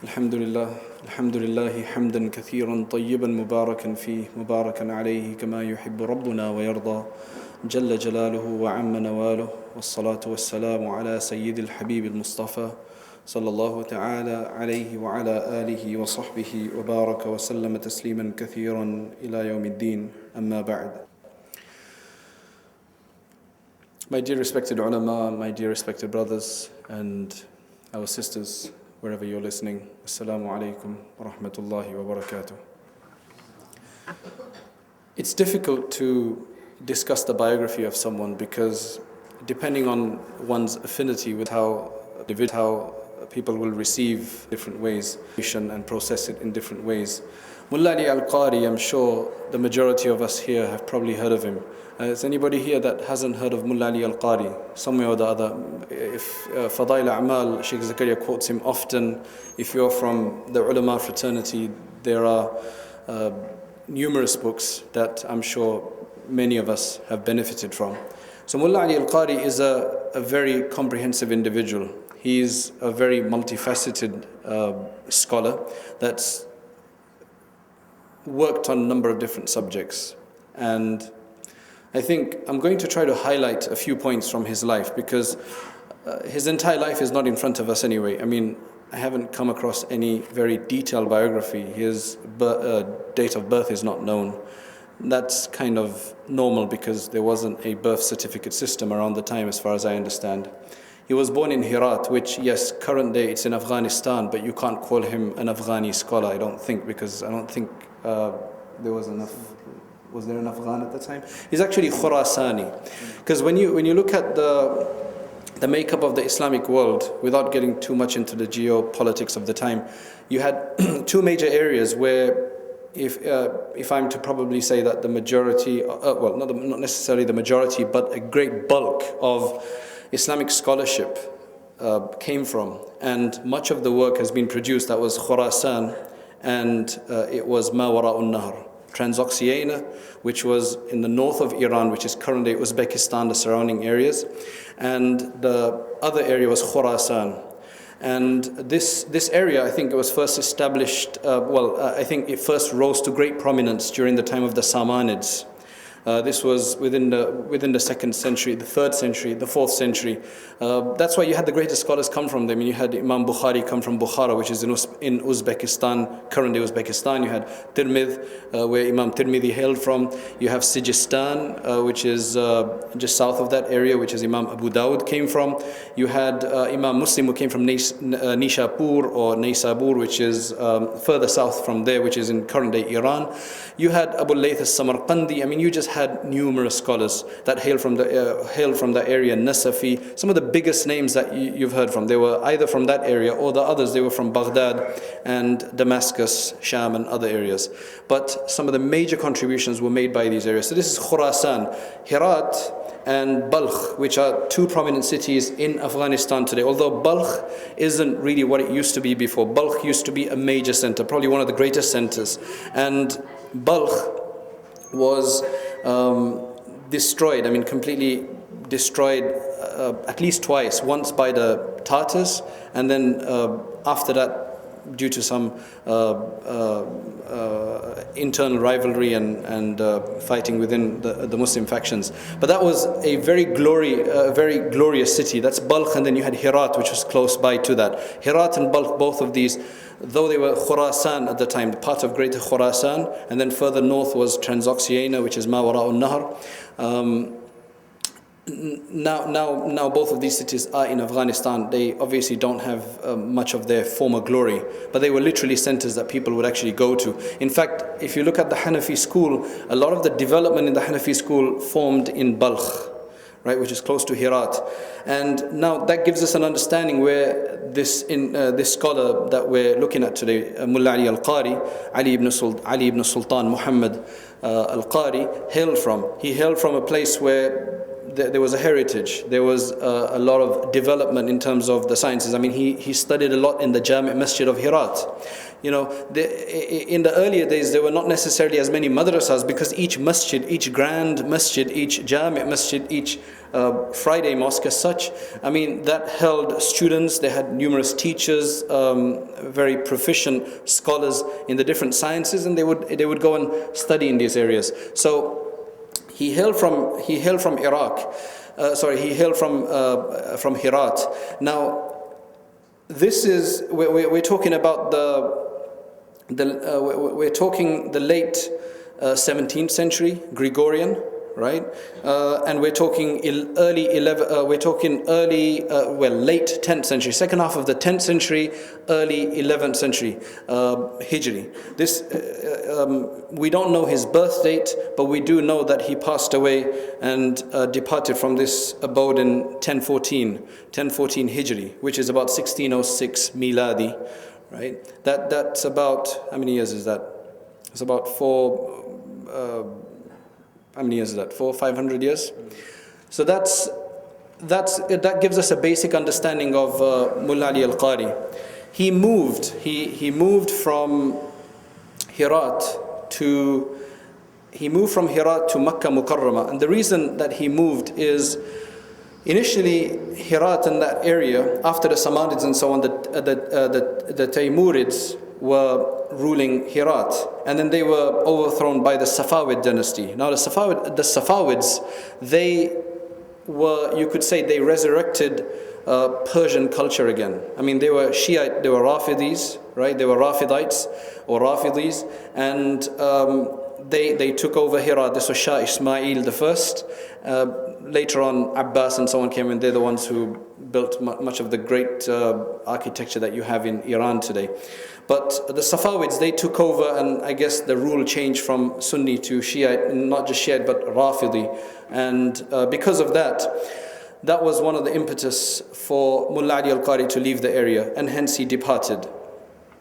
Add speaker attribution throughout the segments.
Speaker 1: الحمد لله الحمد لله حمدا كثيرا طيبا مباركا فيه مباركا عليه كما يحب ربنا ويرضى جل جلاله وعم نواله والصلاة والسلام على سيد الحبيب المصطفى صلى الله تعالى عليه وعلى آله وصحبه وبارك وسلم تسليما كثيرا إلى يوم الدين أما بعد. My dear respected ulama, my dear respected brothers and our sisters, wherever you're listening, Assalamu alaikum wa rahmatullahi wa barakatuh. It's difficult to discuss the biography of someone because depending on one's affinity with how people will receive different ways and process it in different ways. Mullah Ali Qari, I'm sure the majority of us here have probably heard of him. Is anybody here that hasn't heard of Mulla Ali Qari? Somewhere or the other. If Fadail A'mal, Sheikh Zakaria quotes him often. If you're from the ulama fraternity, there are numerous books that I'm sure many of us have benefited from. So Mulla Ali Qari is a very comprehensive individual. He's a very multifaceted scholar that's worked on a number of different subjects. And I think I'm going to try to highlight a few points from his life because his entire life is not in front of us anyway. I mean, I haven't come across any very detailed biography. His date of birth is not known. That's kind of normal because there wasn't a birth certificate system around the time as far as I understand. He was born in Herat, which, yes, current day it's in Afghanistan, but you can't call him an Afghani scholar, I don't think, because I don't think there was enough. Was there an Afghan at the time? He's actually Khurasani. Because when you look at the makeup of the Islamic world, without getting too much into the geopolitics of the time, you had two major areas where, if I'm to probably say that the majority, well, not necessarily the majority, but a great bulk of Islamic scholarship came from. And much of the work has been produced. That was Khurasan, and it was Ma Wara'un Nahr. Transoxiana, which was in the north of Iran, which is currently Uzbekistan, the surrounding areas, and the other area was Khurasan. And this area, I think it was first established, I think it first rose to great prominence during the time of the Samanids. This was within the 2nd century, the 3rd century, the 4th century. That's why you had the greatest scholars come from them. You had Imam Bukhari come from Bukhara, which is in Uzbekistan, current day Uzbekistan. You had Tirmidh, where Imam Tirmidhi hailed from. You have Sijistan, which is just south of that area, which is Imam Abu Dawud came from. You had Imam Muslim, who came from Nishapur or Naysabur, which is further south from there, which is in current day Iran. You had Abu Layth al-Samarqandi. I mean, you just had numerous scholars that hail from the area. Nasafi, some of the biggest names that you've heard from, they were either from that area or the others, they were from Baghdad and Damascus, Sham and other areas. But some of the major contributions were made by these areas. So this is Khurasan, Herat and Balkh, which are two prominent cities in Afghanistan today. Although Balkh isn't really what it used to be before. Balkh used to be a major center, probably one of the greatest centers. And Balkh was destroyed, I mean completely destroyed at least twice, once by the Tatars, and then after that due to some internal rivalry and fighting within the Muslim factions. But that was a very glorious city. That's Balkh, and then you had Herat, which was close by to that. Herat and Balkh, both of these, though they were Khurasan at the time, part of Greater Khurasan, and then further north was Transoxiana, which is Ma Wara'un Nahr. Now both of these cities are in Afghanistan. They obviously don't have much of their former glory, but they were literally centers that people would actually go to. In fact, if you look at the Hanafi school, a lot of the development in the Hanafi school formed in Balkh, right, which is close to Herat. And now that gives us an understanding where this scholar that we're looking at today, Mulla Ali Qari, Ali ibn Sultan Muhammad al-Qari, hailed from. He hailed from a place where there was a heritage. There was a lot of development in terms of the sciences. I mean, he studied a lot in the Jami' Masjid of Herat. You know, in the earlier days, there were not necessarily as many madrasas, because each masjid, each grand masjid, each Jami' Masjid, each Friday mosque as such, I mean, that held students. They had numerous teachers, very proficient scholars in the different sciences, and they would go and study in these areas. So he hailed from Iraq. He hailed from Herat. Now, this is we're talking about we're talking the late 17th century Gregorian, right? And we're talking late 10th century, second half of the 10th century, early 11th century Hijri. This we don't know his birth date, but we do know that he passed away and departed from this abode in 1014 Hijri, which is about 1606 Miladi, right? That's about, how many years is that? It's about how many years is that? 500 years? So that gives us a basic understanding of Mullah Ali Qari. He moved from Herat to Makkah Mukarramah, and the reason that he moved is initially Herat and that area, after the Samanids and so on, the Taymurids were ruling Herat, and then they were overthrown by the Safavid dynasty. Now the Safavids, they were, you could say, they resurrected Persian culture again. I mean, they were Shiite, they were Rafidis, right? They were Rafidites or Rafidis, and they took over Herat. This was Shah Ismail the first. Later on, Abbas and so on came, and they're the ones who built much of the great architecture that you have in Iran today. But the Safavids, they took over, and I guess the rule changed from Sunni to Shiite, not just Shiite but Rafidi. And because of that, that was one of the impetus for Mulla Ali Qari to leave the area, and hence he departed.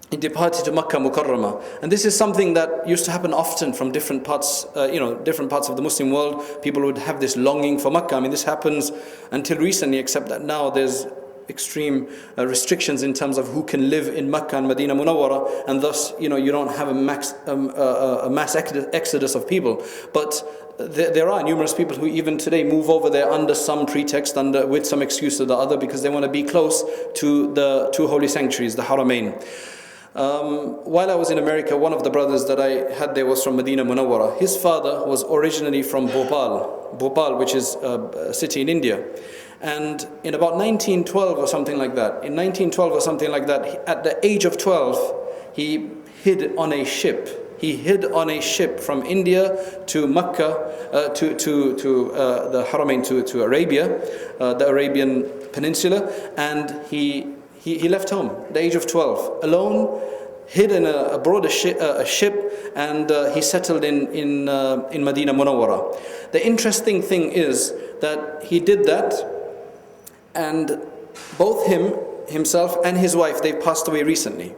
Speaker 1: He departed to Makkah Mukarramah, and this is something that used to happen often from different parts, different parts of the Muslim world. People would have this longing for Makkah. I mean, this happens until recently, except that now there's extreme restrictions in terms of who can live in Makkah and Medina Munawwara, and thus, you don't have a mass exodus of people. But there are numerous people who even today move over there under some pretext, with some excuse or the other, because they want to be close to the two holy sanctuaries, the Haramain. While I was in America, one of the brothers that I had there was from Medina Munawwara. His father was originally from Bhopal, which is a city in India. And in about 1912 or something like that, at the age of 12, he hid on a ship. He hid on a ship from India to Makkah, to the Haramain, to Arabia, the Arabian Peninsula, and he left home at the age of 12, alone, hid aboard a ship, and he settled in Medina Munawwara. The interesting thing is that he did that, and both himself and his wife, they passed away recently.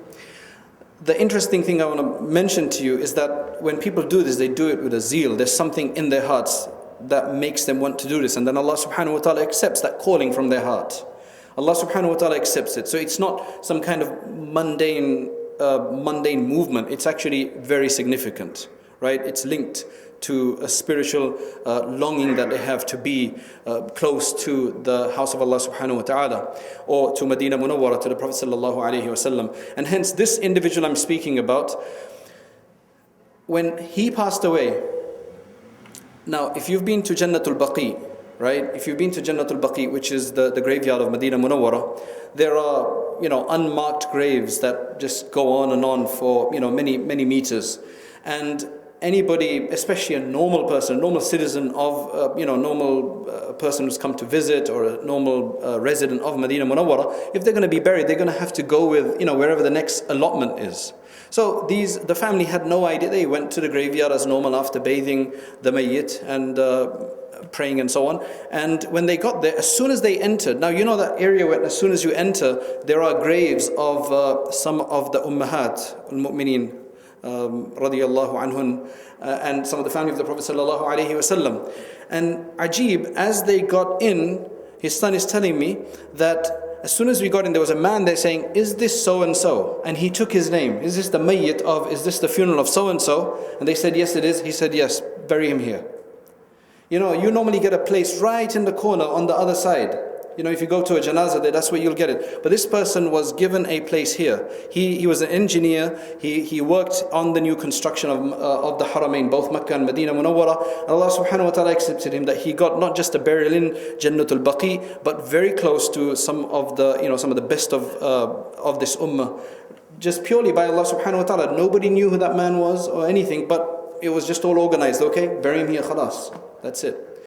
Speaker 1: The interesting thing I want to mention to you is that when people do this, they do it with a zeal. There's something in their hearts that makes them want to do this, and then Allah subhanahu wa ta'ala accepts that calling from their heart. Allah subhanahu wa ta'ala accepts it. So it's not some kind of mundane movement. It's actually very significant, right? It's linked to a spiritual longing that they have to be close to the house of Allah subhanahu wa ta'ala, or to Medina Munawwara, to the Prophet sallallahu alayhi wa sallam. And hence this individual I'm speaking about, when he passed away, now if you've been to Jannatul Baqi, right? If you've been to Jannatul Baqi, which is the graveyard of Medina Munawwara, there are, unmarked graves that just go on and on for, many meters. And anybody, especially a normal person, a normal citizen of, normal person who's come to visit, or a normal resident of Medina Munawwara, if they're going to be buried, they're going to have to go with, wherever the next allotment is. So the family had no idea. They went to the graveyard as normal after bathing the mayyit and praying and so on. And when they got there, as soon as they entered, now you know that area where as soon as you enter, there are graves of some of the ummahat, al-mu'mineen, radiyallahu anhun, and some of the family of the Prophet sallallahu alaihi wasallam. And ajib, as they got in, his son is telling me that as soon as we got in, there was a man there saying, "Is this so and so?" And he took his name. "Is this the mayyit of, is this the funeral of so and so?" And they said, "Yes, it is." He said, "Yes, bury him here." You know, you normally get a place right in the corner on the other side. You know, if you go to a janazah there, that's where you'll get it. But this person was given a place here. He was an engineer. He worked on the new construction of the Haramain, both Makkah and Medina Munawwara. And Allah subhanahu wa ta'ala accepted him, that he got not just a burial in Jannatul Baqi, but very close to some of the best of this ummah. Just purely by Allah subhanahu wa ta'ala. Nobody knew who that man was or anything, but it was just all organized. Okay, bury him here, khalas. That's it.